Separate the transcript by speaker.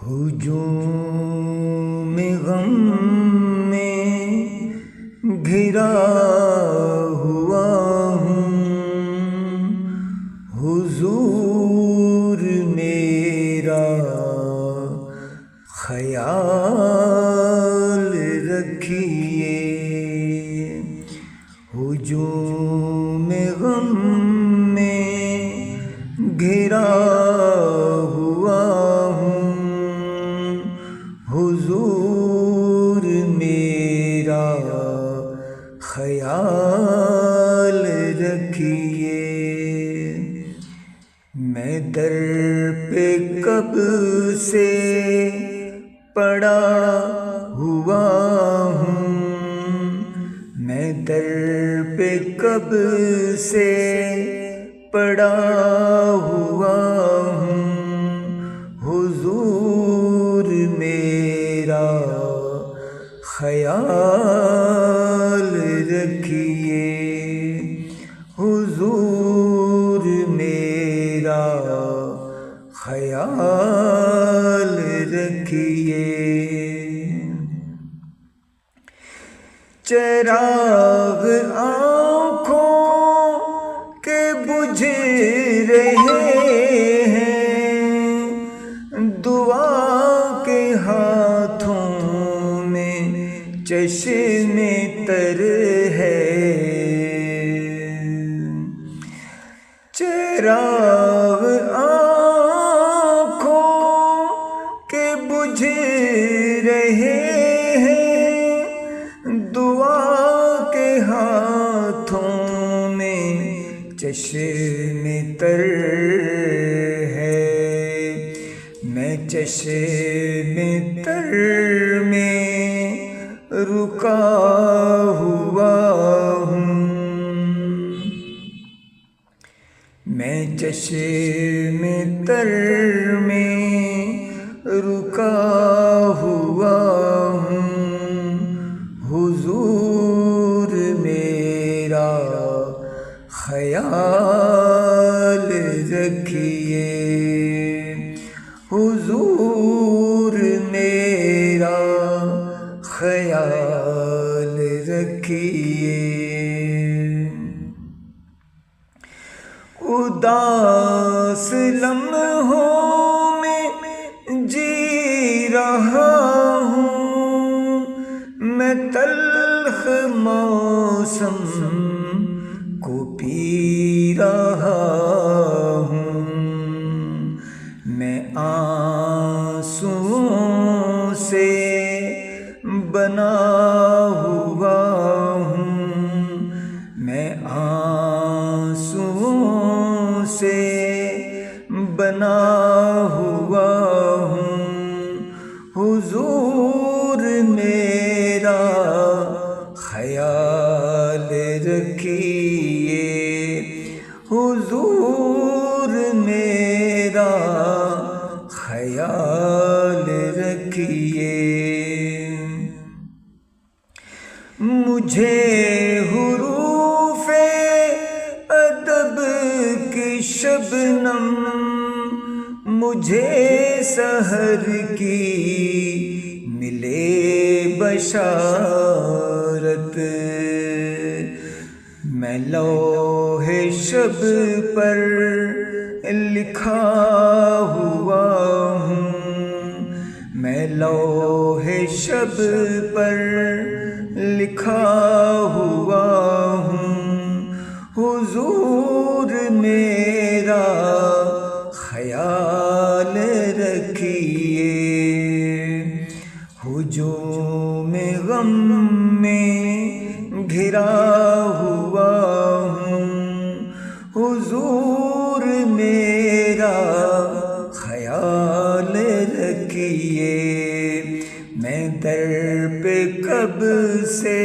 Speaker 1: ہجوم غم میں گھرا ہوا ہوں، حضور میرا خیال رکھیے۔ ہجوم غم میں گھرا ہوا ہوں، حضور میرا خیال رکھیے۔ میں در پہ کب سے پڑا ہوا ہوں، میں در پہ کب سے پڑا ہوا ہوں، حضور میرا خیال رکھیے۔ حضور میرا خیال رکھیے۔ چراغ آنکھوں کے بجھ رہے ہیں، دعا کے ہاتھوں میں چشمے تر ہے۔ چراغ آنکھوں کے بجھ رہے ہیں، دعا کے ہاتھوں میں چشمے تر ہے۔ میں چشمے تر میں رکا ہوا ہوں، میں چشمے تر میں رکا ہوا ہوں، حضور میرا خیال رکھیے۔ حضور میرا خیال رکھیے۔ اداس لمحوں میں جی رہا ہوں، میں تلخ موسم کو پی رہا ہوں، میں آنسوؤں سے بنا ہوا ہوں، میں آنسوؤں سے بنا ہوا ہوں، حضور میرا خیال رکھیے۔ حضور میرا خیال رکھیے۔ مجھے حروف ادب کی شبنم، مجھے سحر کی ملے بشارت، میں لوح شب پر لکھا ہوا ہوں، میں لوح شب پر لکھا ہوا ہوں، حضور میرا خیال رکھیے۔ ہجوم غم میں گھرا ہوا ہوں، حضور میرا خیال رکھیے۔ میں در پہ کب سے